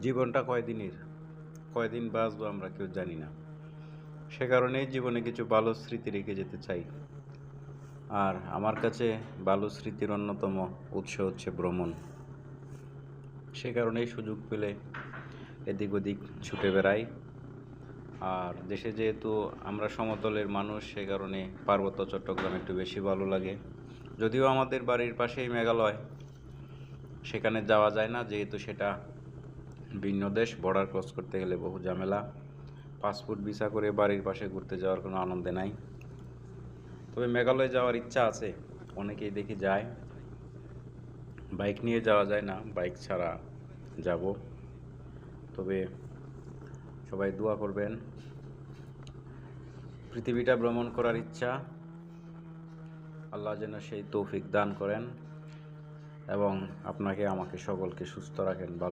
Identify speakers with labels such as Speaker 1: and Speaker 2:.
Speaker 1: জীবনটা কয়দিনের, কয়দিন বাঁচবো আমরা কেউ জানি না। সে কারণেই জীবনে কিছু ভালো স্মৃতি রেখে যেতে চাই। আর আমার কাছে ভালো স্মৃতির অন্যতম উৎস হচ্ছে ভ্রমণ। সে কারণেই সুযোগ পেলে এদিক ওদিক ছুটে বেড়াই। আর দেশে যেহেতু আমরা সমতলের মানুষ, সে কারণে পার্বত্য চট্টগ্রাম একটু বেশি ভালো লাগে। যদিও আমাদের বাড়ির পাশেই মেঘালয়, সেখানে যাওয়া যায় না যেহেতু সেটা ভিন্ন দেশ। বর্ডার ক্রস করতে গেলে বহু ঝামেলা। পাসপোর্ট ভিসা করে বাড়ির পাশে ঘুরতে যাওয়ার কোনো আনন্দ নাই। তবে মেঘালয় যাওয়ার ইচ্ছা আছে, অনেকেই দেখি যায়। বাইক নিয়ে যাওয়া যায় না, বাইক ছাড়া যাব। তবে সবাই দোয়া করবেন। পৃথিবীটা ভ্রমণ করার ইচ্ছা, আল্লাহ যেন সেই তৌফিক দান করেন এবং আপনাকে আমাকে সকলকে সুস্থ রাখেন।